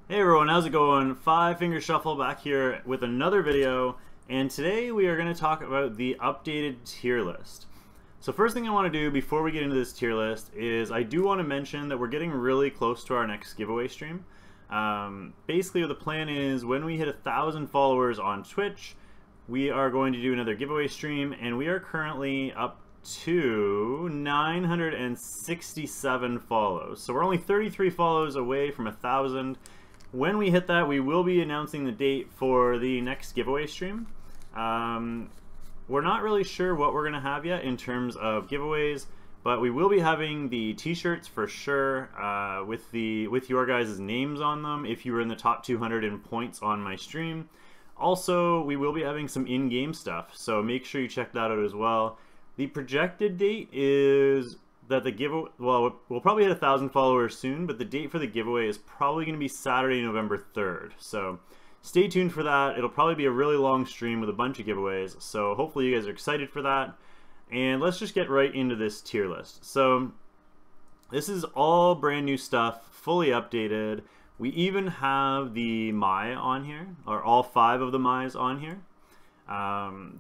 Hey everyone, how's it going? Five Finger Shuffle back here with another video, and today we are going to talk about the updated tier list. So first thing I want to do before we get into this tier list is I do want to mention that we're getting really close to our next giveaway stream. Basically the plan is when we hit 1,000 followers on Twitch, we are going to do another giveaway stream, and we are currently up to 967 follows. So we're only 33 follows away from 1,000. When we hit that, we will be announcing the date for the next giveaway stream. We're not really sure what we're going to have yet in terms of giveaways, but we will be having the t-shirts for sure with your guys' names on them if you were in the top 200 in points on my stream. Also, we will be having some in-game stuff, so make sure you check that out as well. The projected date is that the giveaway, well, we'll probably hit 1,000 followers soon, but the date for the giveaway is probably going to be Saturday, November 3rd. So stay tuned for that. It'll probably be a really long stream with a bunch of giveaways. So hopefully you guys are excited for that. And let's just get right into this tier list. So this is all brand new stuff, fully updated. We even have the Mai on here, or all 5 of the Mais on here.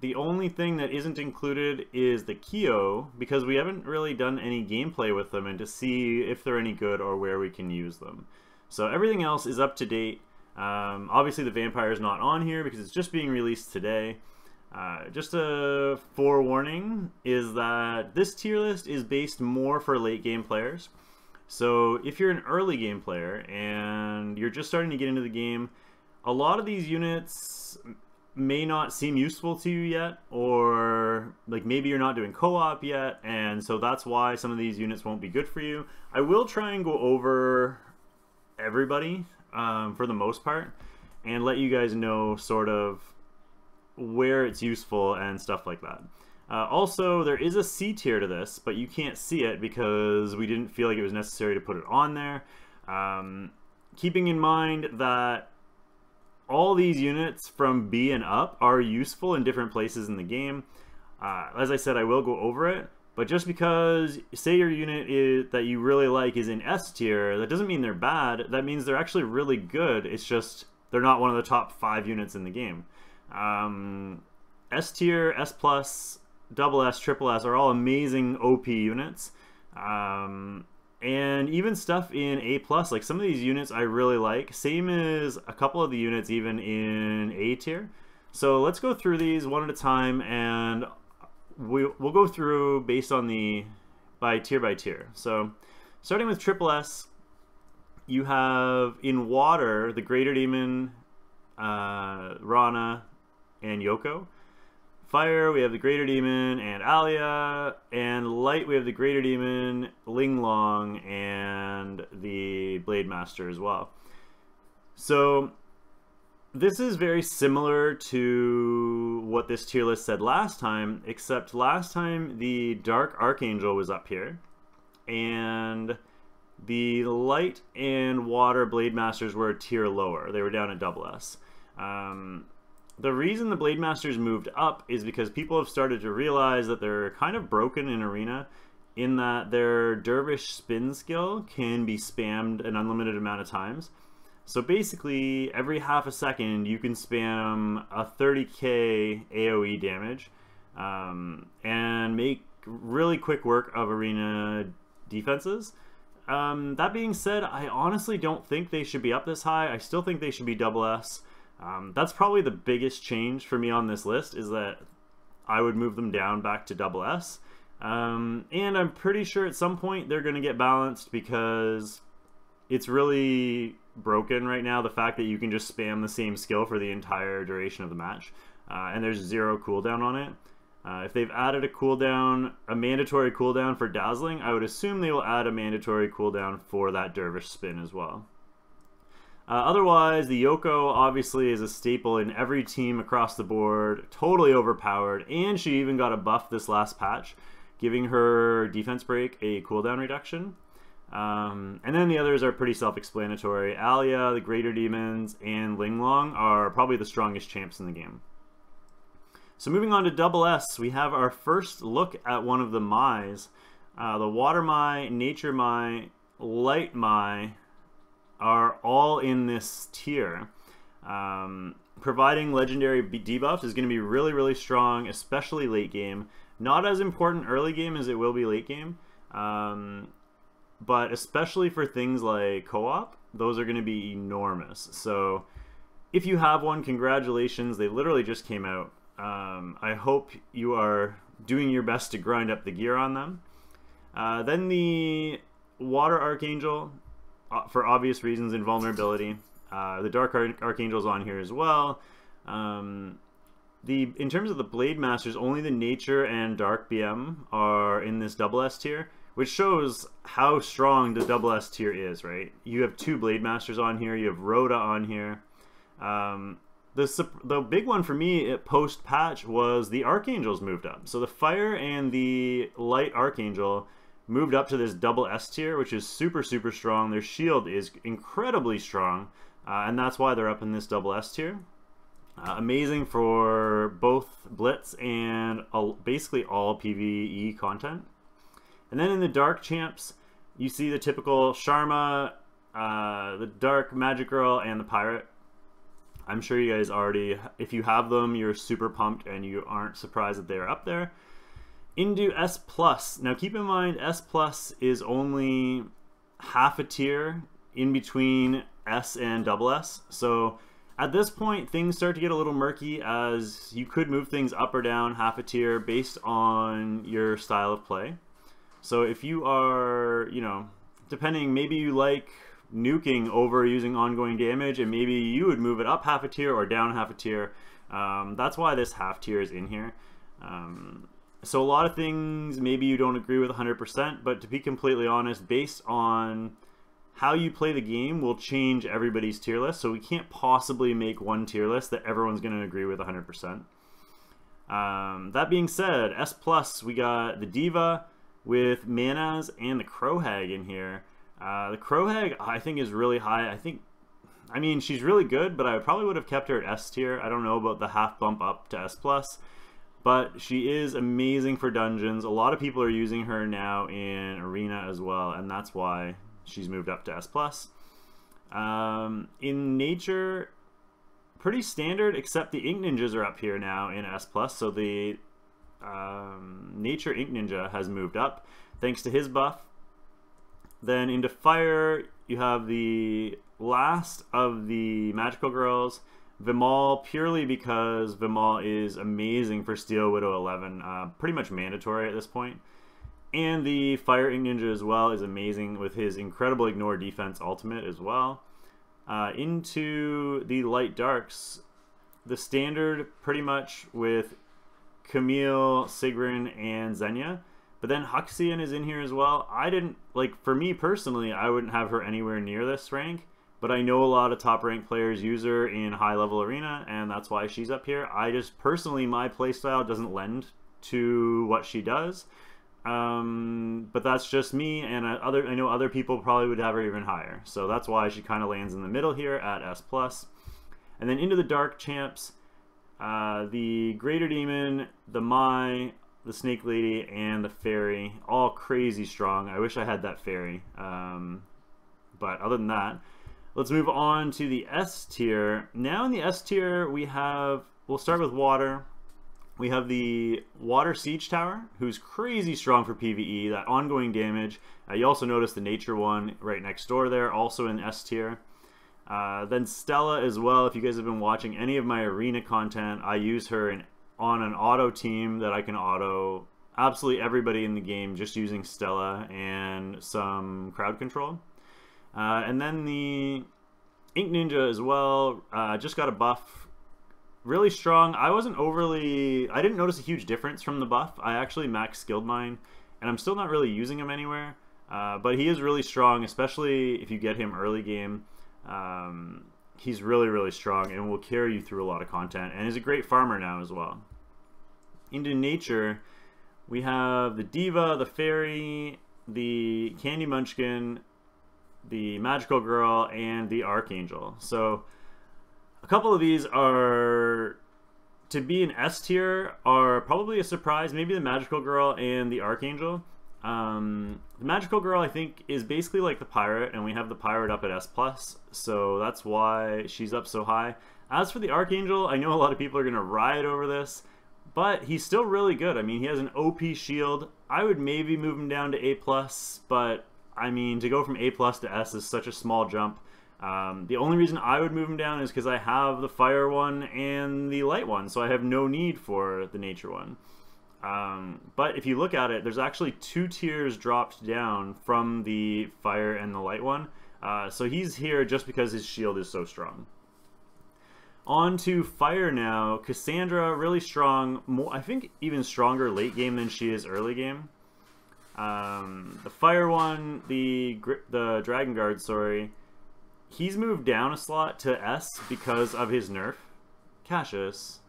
The only thing that isn't included is the Kyo, because we haven't really done any gameplay with them and to see if they're any good or where we can use them. So everything else is up to date. Obviously the Vampire is not on here because it's just being released today. Just a forewarning is that this tier list is based more for late game players. So if you're an early game player and you're just starting to get into the game, a lot of these units may not seem useful to you yet, or like maybe you're not doing co-op yet, and so that's why some of these units won't be good for you. I will try and go over everybody for the most part and let you guys know sort of where it's useful and stuff like that. Also, there is a C tier to this, but you can't see it because we didn't feel like it was necessary to put it on there. Keeping in mind that all these units from B and up are useful in different places in the game. As I said, I will go over it, but just because, say your unit that you really like is in S tier, that doesn't mean they're bad. That means they're actually really good. It's just they're not one of the top 5 units in the game. S tier, S plus, double S, triple S are all amazing OP units. And even stuff in A+, like some of these units I really like. Same as a couple of the units even in A tier. So let's go through these one at a time, and we'll go through based on by tier. So starting with triple S, you have in water the Greater Demon, Rana, and Yoko. Fire, we have the Greater Demon and Alia, and Light, we have the Greater Demon, Linglong, and the Blade Master as well. So this is very similar to what this tier list said last time, except last time the Dark Archangel was up here, and the Light and Water Blade Masters were a tier lower. They were down at double S. The reason the Blade Masters moved up is because people have started to realize that they're kind of broken in Arena, in that their Dervish spin skill can be spammed an unlimited amount of times. So basically, every half a second you can spam a 30k AoE damage and make really quick work of Arena defenses. That being said, I honestly don't think they should be up this high. I still think they should be double S. That's probably the biggest change for me on this list, is that I would move them down back to double S. And I'm pretty sure at some point they're going to get balanced, because it's really broken right now, the fact that you can just spam the same skill for the entire duration of the match. And there's 0 cooldown on it. If they've added a cooldown, a mandatory cooldown for Dazzling, I would assume they will add a mandatory cooldown for that Dervish spin as well. Otherwise, the Yoko obviously is a staple in every team across the board, totally overpowered, and she even got a buff this last patch, giving her defense break a cooldown reduction. And then the others are pretty self-explanatory. Alia, the Greater Demons, and Linglong are probably the strongest champs in the game. So moving on to double S, we have our first look at one of the Mais. The Water Mai, Nature Mai, Light Mai, are all in this tier. Providing legendary debuffs is going to be really, really strong, especially late game. Not as important early game as it will be late game, but especially for things like co-op, those are going to be enormous. So if you have one, congratulations. They literally just came out. I hope you are doing your best to grind up the gear on them. Then the Water Archangel, for obvious reasons, invulnerability. The Dark Archangel's on here as well. In terms of the Blade Masters, only the Nature and Dark BM are in this double S tier, which shows how strong the double S tier is, right? You have 2 Blade Masters on here, you have Rhoda on here. The big one for me at post-patch was the Archangels moved up. So the Fire and the Light Archangel moved up to this double S tier, which is super, super strong. Their shield is incredibly strong, and that's why they're up in this double S tier. Amazing for both Blitz and basically all PvE content. And then in the Dark Champs, you see the typical Sharma, the Dark Magic Girl, and the Pirate. I'm sure you guys already, if you have them, you're super pumped and you aren't surprised that they're up there. Into S+. Now keep in mind, S+ is only half a tier in between S and double S. So at this point, things start to get a little murky, as you could move things up or down half a tier based on your style of play. So if you are, you know, depending, maybe you like nuking over using ongoing damage, and maybe you would move it up half a tier or down half a tier. That's why this half tier is in here. So a lot of things maybe you don't agree with 100%, but to be completely honest, based on how you play the game will change everybody's tier list, so we can't possibly make one tier list that everyone's going to agree with 100%. That being said, S+, we got the Diva with Manas and the Crowhag in here. The Crowhag, I think, is really high. I mean, she's really good, but I probably would have kept her at S tier. I don't know about the half bump up to S+, but she is amazing for dungeons. A lot of people are using her now in Arena as well, and that's why she's moved up to S+. In Nature, pretty standard, except the Ink Ninjas are up here now in S+, so the Nature Ink Ninja has moved up thanks to his buff. Then into Fire, you have the last of the Magical Girls, Vimal, purely because Vimal is amazing for Steel Widow 11, pretty much mandatory at this point. And the Fire Ink Ninja as well is amazing with his incredible Ignore Defense ultimate as well. Into the Light Darks, the standard pretty much with Camille, Sigrun, and Xenia. But then Huxian is in here as well. For me personally, I wouldn't have her anywhere near this rank, but I know a lot of top ranked players use her in high level arena, and that's why she's up here. Personally, my playstyle doesn't lend to what she does, but that's just me, and I know other people probably would have her even higher. So that's why she kind of lands in the middle here at S+. And then into the Dark Champs, the Greater Demon, the Mai, the Snake Lady, and the Fairy, all crazy strong. I wish I had that Fairy. But other than that, let's move on to the S tier. Now in the S tier, we'll start with Water. We have the Water Siege Tower, who's crazy strong for PvE, that ongoing damage. You also notice the Nature one right next door there, also in S tier. Then Stella as well. If you guys have been watching any of my arena content, I use her on an auto team that I can auto absolutely everybody in the game just using Stella and some crowd control. And then the Ink Ninja as well, just got a buff. Really strong. I didn't notice a huge difference from the buff. I actually max skilled mine, and I'm still not really using him anywhere. But he is really strong, especially if you get him early game. He's really, really strong and will carry you through a lot of content, and is a great farmer now as well. Into Nature, we have the Diva, the Fairy, the Candy Munchkin, the Magical Girl, and the Archangel. So a couple of these are, to be an S tier, are probably a surprise. Maybe the Magical Girl and the Archangel. The Magical Girl, I think, is basically like the Pirate, and we have the Pirate up at S+, so that's why she's up so high. As for the Archangel, I know a lot of people are going to riot over this, but he's still really good. I mean, he has an OP shield. I would maybe move him down to A+, but, I mean, to go from A+ to S is such a small jump. The only reason I would move him down is because I have the Fire one and the Light one, so I have no need for the Nature one. But if you look at it, there's actually 2 tiers dropped down from the Fire and the Light one. So he's here just because his shield is so strong. On to Fire now. Cassandra, really strong. I think even stronger late game than she is early game. The Fire one, the Dragon Guard, sorry, he's moved down a slot to S because of his nerf. Cassius,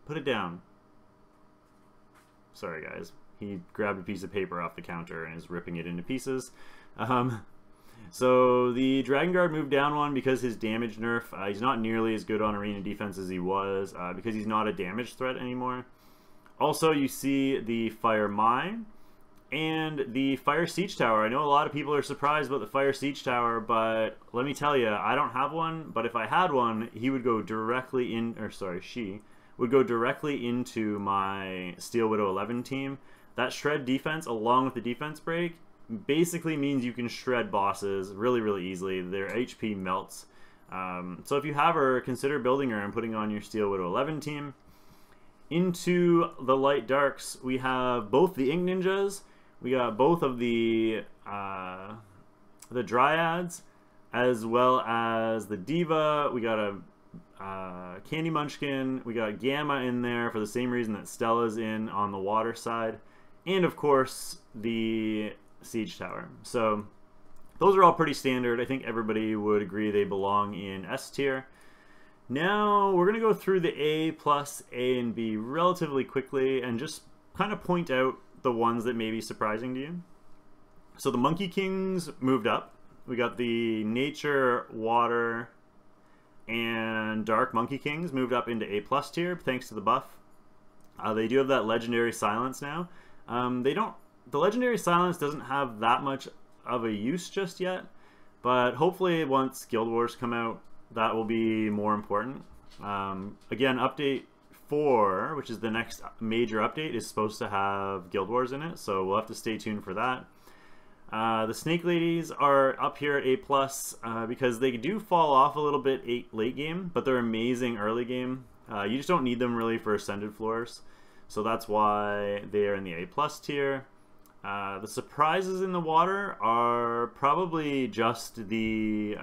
put it down. Sorry, guys. He grabbed a piece of paper off the counter and is ripping it into pieces. So the Dragon Guard moved down one because his damage nerf. He's not nearly as good on arena defense as he was because he's not a damage threat anymore. Also, you see the Fire Mine and the Fire Siege Tower. I know a lot of people are surprised about the Fire Siege Tower, but let me tell you, I don't have one. But if I had one, he would go directly in, or sorry, she would go directly into my Steel Widow 11 team. That shred defense, along with the defense break, basically means you can shred bosses really, really easily. Their HP melts. So if you have her, consider building her and putting on your Steel Widow 11 team. Into the Light Darks, we have both the Ink Ninjas, we got both of the Dryads, as well as the Diva. We got a Candy Munchkin, we got Gamma in there for the same reason that Stella's in on the water side, and of course the Siege Tower. So those are all pretty standard. I think everybody would agree they belong in S tier. Now we're going to go through the A+, A, and B relatively quickly and just kind of point out the ones that may be surprising to you. So the Monkey Kings moved up. We got the Nature, Water, and Dark Monkey Kings moved up into A+ tier thanks to the buff. They do have that Legendary Silence now. The Legendary Silence doesn't have that much of a use just yet, but hopefully once Guild Wars come out, that will be more important. Again, update 4, which is the next major update, is supposed to have Guild Wars in it, so we'll have to stay tuned for that. The Snake Ladies are up here at A+, because they do fall off a little bit late game, but they're amazing early game. You just don't need them really for Ascended floors, so that's why they are in the A+ tier. The surprises in the water are probably just the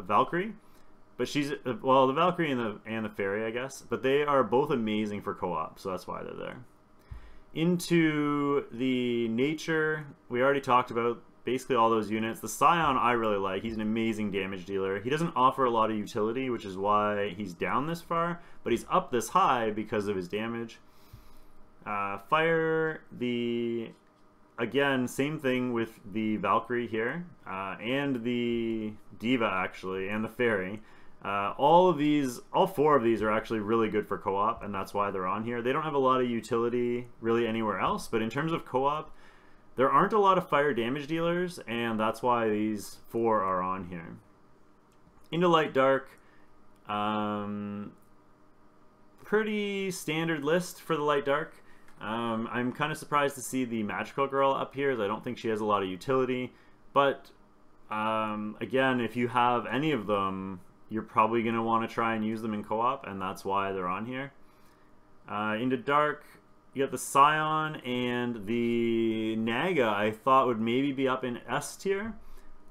Valkyrie, but she's, well, the Valkyrie and the Fairy, I guess, but they are both amazing for co-op, so that's why they're there. Into the Nature, we already talked about basically all those units. The Scion I really like. He's an amazing damage dealer. He doesn't offer a lot of utility, which is why he's down this far, but he's up this high because of his damage. Fire, again, same thing with the Valkyrie here, and the Diva actually, and the Fairy. All 4 of these are actually really good for co-op, and that's why they're on here. They don't have a lot of utility really anywhere else, but in terms of co-op, there aren't a lot of fire damage dealers, and that's why these 4 are on here. Into Light Dark, pretty standard list for the Light Dark. I'm kind of surprised to see the Magical Girl up here, as I don't think she has a lot of utility, but again, if you have any of them, you're probably going to want to try and use them in co-op, and that's why they're on here. Into Dark, you got the Scion and the Naga I thought would maybe be up in S tier,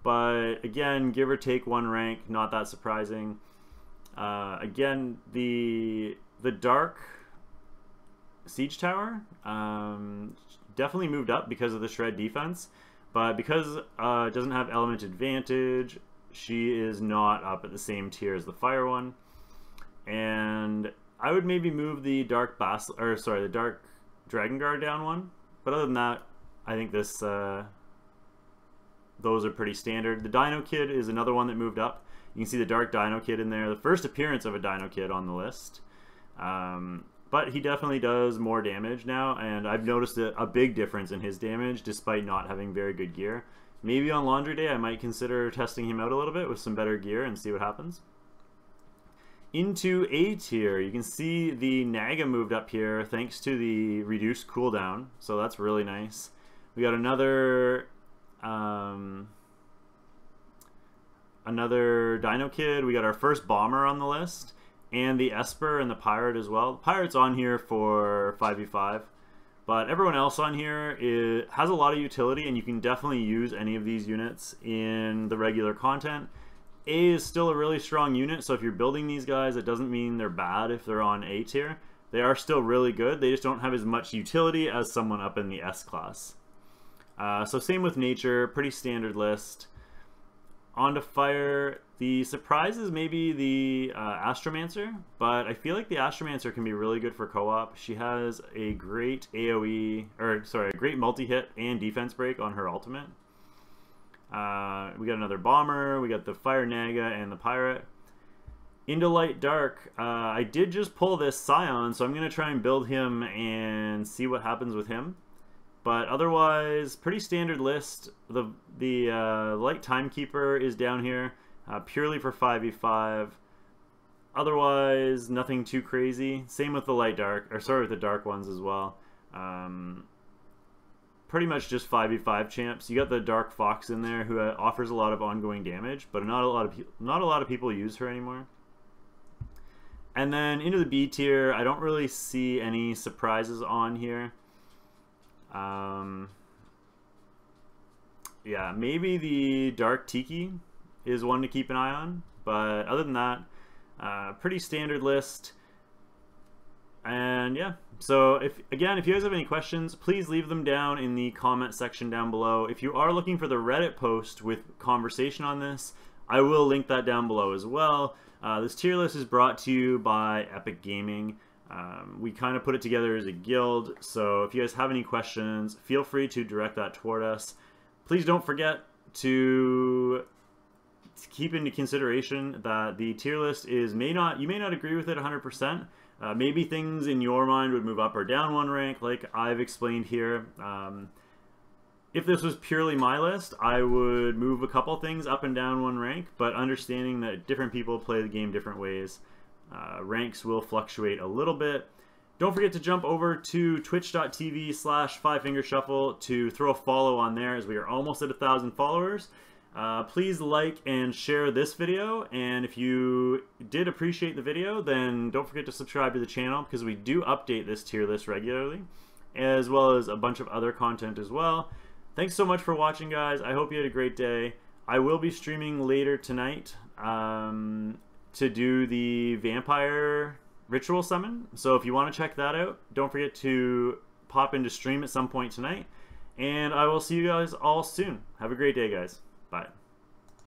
but again, give or take 1 rank, not that surprising. Again, the Dark Siege Tower definitely moved up because of the shred defense, but because it doesn't have element advantage, she is not up at the same tier as the Fire one. And I would maybe move the Dark the Dark Dragon Guard down 1, but other than that, I think those are pretty standard. The Dino Kid is another one that moved up. You can see the Dark Dino Kid in there, the first appearance of a Dino Kid on the list. but he definitely does more damage now, and I've noticed a big difference in his damage despite not having very good gear. Maybe on Laundry Day I might consider testing him out a little bit with some better gear and see what happens. Into A tier, you can see the Naga moved up here thanks to the reduced cooldown, so that's really nice. We got another Dino Kid. We got our first Bomber on the list, and the Esper and the Pirate as well. The Pirate's on here for 5v5, but everyone else on here has a lot of utility, and you can definitely use any of these units in the regular content. A is still a really strong unit, so if you're building these guys, it doesn't mean they're bad if they're on A tier. They are still really good, they just don't have as much utility as someone up in the S class. So same with Nature, pretty standard list. On to Fire, the surprise is maybe the Astromancer, but I feel like the Astromancer can be really good for co-op. She has a great AoE, or sorry, a great multi-hit and defense break on her ultimate. We got another Bomber, we got the Fire Naga and the Pirate. Into Light Dark, I did just pull this Scion, so I'm going to try and build him and see what happens with him. But otherwise, pretty standard list. The Light Timekeeper is down here, purely for 5v5. Otherwise, nothing too crazy. Same with the Light Dark, or sorry, with the Dark ones as well. Pretty much just 5v5 champs. You got the Dark Fox in there who offers a lot of ongoing damage, but not a lot of people use her anymore. And then into the B tier, I don't really see any surprises on here. Yeah, maybe the Dark Tiki is one to keep an eye on, but other than that, pretty standard list. And yeah, so if you guys have any questions, please leave them down in the comment section down below. If you are looking for the Reddit post with conversation on this, I will link that down below as well. This tier list is brought to you by Epic Gaming. We kind of put it together as a guild, so if you guys have any questions, feel free to direct that toward us. Please don't forget to keep into consideration that the tier list is you may not agree with it 100%. Maybe things in your mind would move up or down one rank, like I've explained here. If this was purely my list, I would move a couple things up and down one rank, but understanding that different people play the game different ways, ranks will fluctuate a little bit. Don't forget to jump over to twitch.tv/5fingershuffle to throw a follow on there, as we are almost at 1,000 followers. Please like and share this video, and if you did appreciate the video, then don't forget to subscribe to the channel, because we do update this tier list regularly, as well as a bunch of other content as well. Thanks so much for watching, guys. I hope you had a great day. I will be streaming later tonight to do the Vampire Ritual Summon, so if you want to check that out, don't forget to pop into stream at some point tonight, and I will see you guys all soon. Have a great day, guys. Bye.